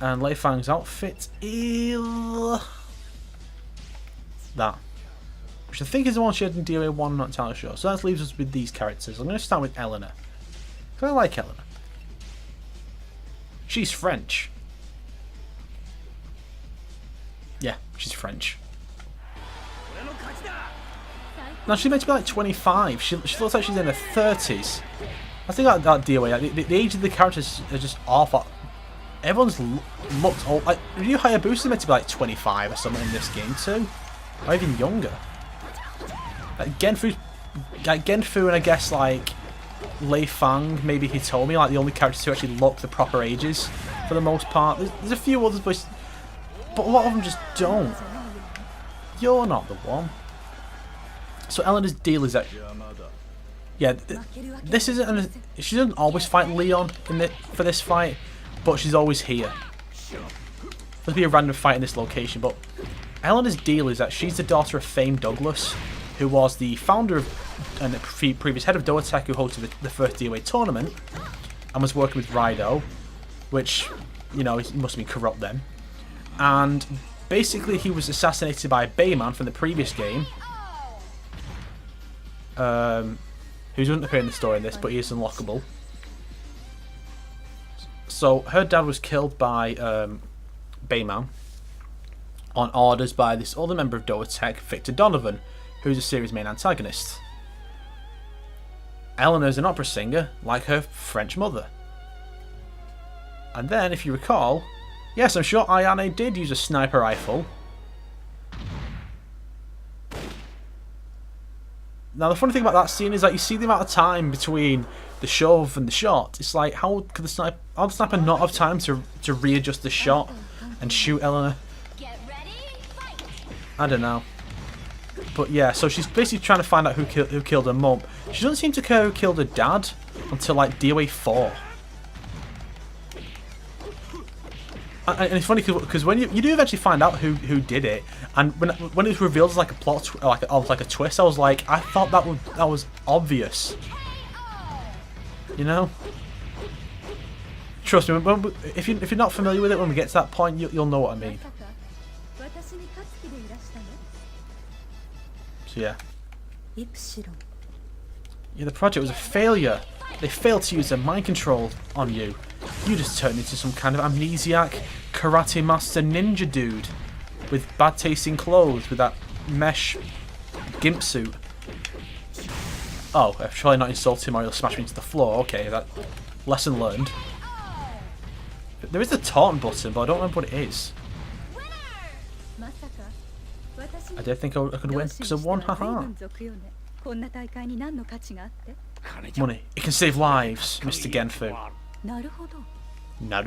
And Lei Fang's outfit is that. Which I think is the one she had in DOA 1, I'm not entirely sure. So that leaves us with these characters. I'm going to start with Eleanor. Because I like Eleanor. She's French. Yeah, she's French. Now she's meant to be like 25. She looks like she's in her 30s. I think that DOA, the age of the characters are just awful. Everyone's looked old. Like, Ryu Hayabusa is meant to be like 25 or something in this game too. Or even younger. Like Genfu and I guess like Lei Fang, maybe Hitomi, like the only characters who actually look the proper ages for the most part. There's a few others, but a lot of them just don't. You're not the one. So Eleanor's deal is that, yeah, this isn't. She doesn't always fight Leon for this fight, but she's always here. There'll be a random fight in this location, but Eleanor's deal is that she's the daughter of Fame Douglas, who was the founder of and the previous head of Doatech, who hosted the first DOA tournament, and was working with Raido, which, you know, he must have been corrupt then. And basically, he was assassinated by Bayman from the previous game. Who doesn't appear in the story in this, but he is unlockable. So her dad was killed by Bayman on orders by this other member of Doatech, Victor Donovan, who's the series' main antagonist. Eleanor's an opera singer, like her French mother. And then, if you recall, yes, I'm sure Ayane did use a sniper rifle. Now, the funny thing about that scene is that you see the amount of time between the shove and the shot. It's like, how could the sniper not have time to readjust the shot and shoot Eleanor? I don't know. But yeah, so she's basically trying to find out who killed her mum. She doesn't seem to care who killed her dad until like DOA 4. And it's funny because when you do eventually find out who did it, and when it was revealed as like a plot, like a twist, I was like, I thought that was obvious. You know? Trust me, if you're not familiar with it, when we get to that point, you'll know what I mean. So yeah. Yeah, the project was a failure. They failed to use their mind control on you. You just turned into some kind of amnesiac karate master ninja dude with bad tasting clothes with that mesh gimp suit. Oh, I've probably not insulted him or he'll smash me into the floor. Okay, that lesson learned. There is the taunt button, but I don't remember what it is. I did think I could win because I won, haha. Money. It can save lives, Mr. Genfu. Naruhodo. I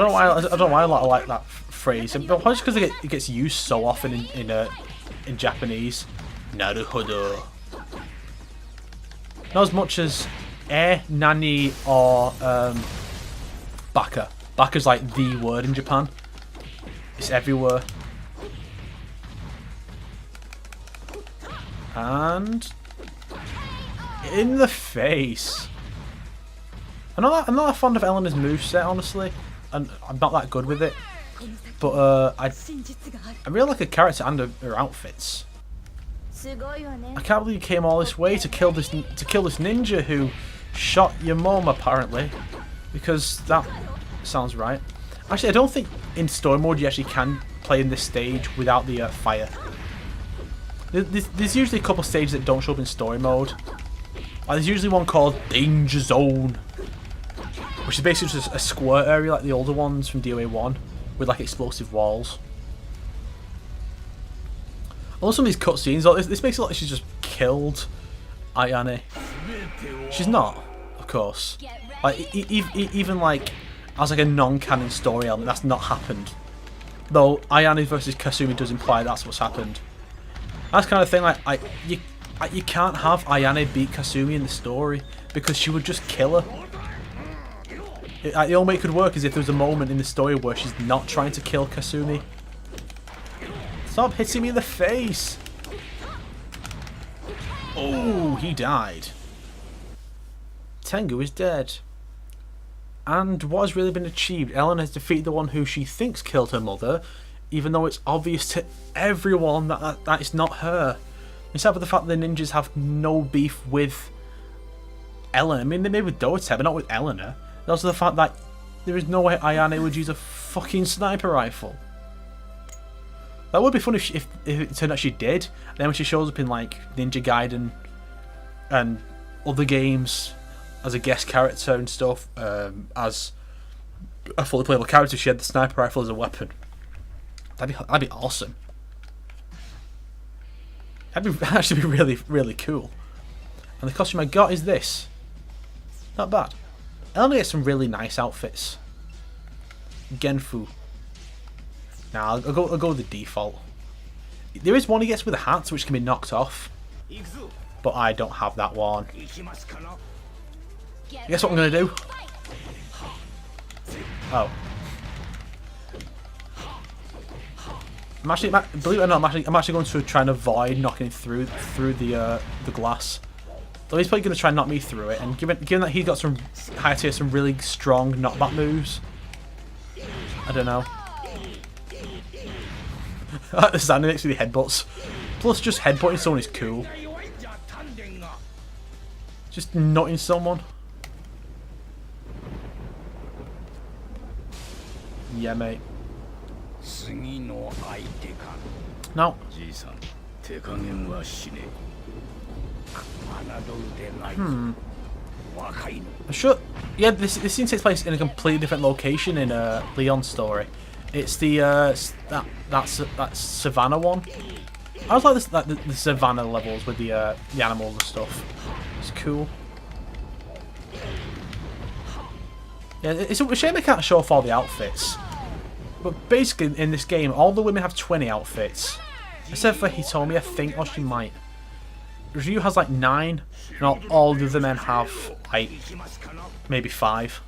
don't know why I like that phrase, but probably just because it gets used so often in Japanese. Naruhodo. Not as much as nani or baka. Baka's like the word in Japan. It's everywhere. And in the face. I'm not that fond of Eleanor's moveset, honestly, and I'm not that good with it. But I really like her character and her outfits. I can't believe you came all this way to kill this ninja who shot your mom, apparently, because that sounds right. Actually, I don't think in story mode you actually can play in this stage without the fire. There's usually a couple stages that don't show up in story mode. Like, there's usually one called Danger Zone, which is basically just a squirt area like the older ones from DOA 1 with like explosive walls. I love some of these cutscenes. Like, this makes it look like she's just killed Ayane. She's not, of course. Like even like as like a non-canon story element, that's not happened. Though Ayane versus Kasumi does imply that's what's happened. That's kind of thing. Like you can't have Ayane beat Kasumi in the story because she would just kill her. The only way it could work is if there was a moment in the story where she's not trying to kill Kasumi. Stop hitting me in the face! Oh, he died. Tengu is dead. And what has really been achieved? Ellen has defeated the one who she thinks killed her mother, even though it's obvious to everyone that it's not her. Except for the fact that the ninjas have no beef with Ellen. I mean, they may with Dota, but not with Eleanor. And also the fact that there is no way Ayane would use a fucking sniper rifle. That would be fun if it turned out she did. And then when she shows up in like Ninja Gaiden and other games as a guest character and stuff, as a fully playable character, she had the sniper rifle as a weapon. That'd be awesome. That'd actually be really, really cool. And the costume I got is this. Not bad. Eleanor gets some really nice outfits. Genfu. Now I'll go with the default. There is one he gets with a hat, which can be knocked off, but I don't have that one. Guess what I'm gonna do? Oh. Believe it or not, I'm actually going to try and avoid knocking through the glass. Though he's probably going to try and knock me through it, and given that he's got some high tier, some really strong knockback moves, I don't know. I like the standing next to the headbutts. Plus, just headbutting someone is cool. Just nutting someone. Yeah, mate. Now, sure. Yeah, this scene takes place in a completely different location in Leon's story. It's the that savannah one. I was like this, like the savannah levels with the animals and stuff. It's cool. Yeah, it's a shame they can't show off all the outfits. But basically, in this game, all the women have 20 outfits. Except for Hitomi, I think, or she might. Ryu has like 9, and all the other men have like maybe 5.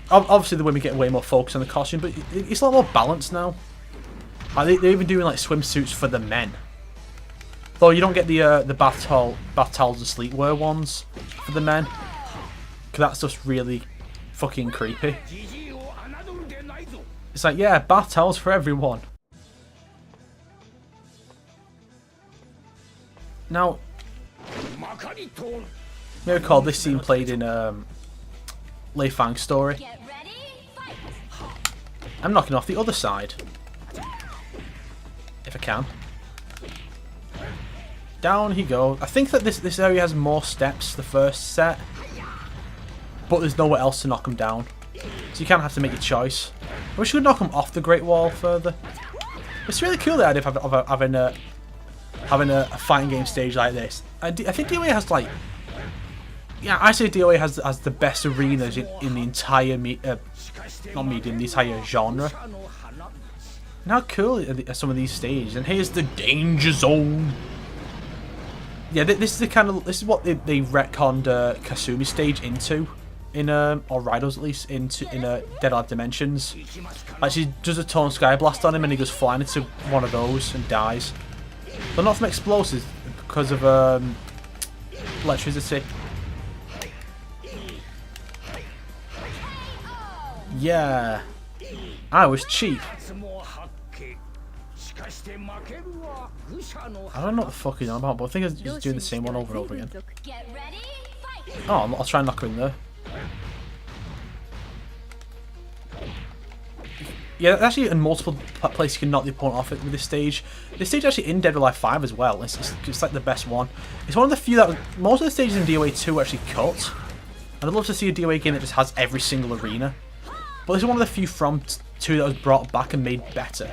Obviously, the women get way more focus on the costume, but it's a lot more balanced now. Like, they're even doing like swimsuits for the men. Though you don't get the bath towels and sleepwear ones for the men, because that's just really fucking creepy. It's like, yeah, bath towels for everyone. Now, you may recall this scene played in Lei Fang's story. I'm knocking off the other side. If I can. Down he goes. I think that this area has more steps, the first set. But there's nowhere else to knock him down. So you kind of have to make your choice. I wish you could knock him off the Great Wall further. It's really cool, the idea of having a fighting game stage like this. I think DOA has like... Yeah, I say DOA has the best arenas in the entire... not medium, the entire genre. And how cool are some of these stages. And here's the danger zone. Yeah, this is the kind of... This is what they retconned Kasumi stage into. In or Raidos at least, in Dead Island Dimensions. Like, she does a Tone Sky Blast on him and he goes flying into one of those and dies. But not from explosives, because of electricity. Yeah. I was cheap. I don't know what the fuck he's on about, but I think he's just doing the same one over and over again. Oh, I'll try and knock her in there. Yeah, actually in multiple places you can knock the opponent off it with this stage. This stage actually in Dead or Alive 5 as well. It's like the best one. It's one of the few that... Most of the stages in DOA 2 are actually cut. And I'd love to see a DOA game that just has every single arena. But this is one of the few from 2 that was brought back and made better.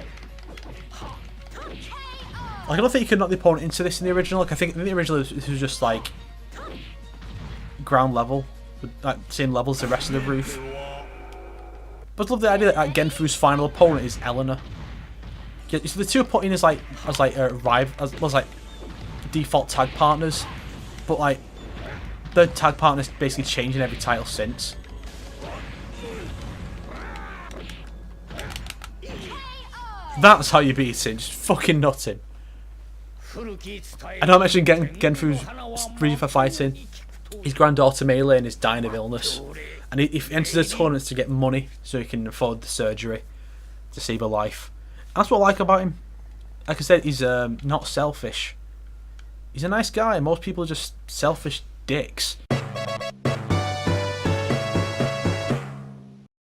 Like, I don't think you could knock the opponent into this in the original. Like, I think in the original this was just like... ground level. With, like, same level as the rest of the roof. But I love the idea that Genfu's final opponent is Eleanor. Yeah, so the two are put in as default tag partners, but like the tag partners basically changing every title since. That's how you beat it, just fucking nutting. I know I mentioned Genfu's reason for fighting. His granddaughter Meilin is dying of illness. And he enters the tournaments to get money so he can afford the surgery to save a life. That's what I like about him. Like I said, he's not selfish. He's a nice guy. Most people are just selfish dicks.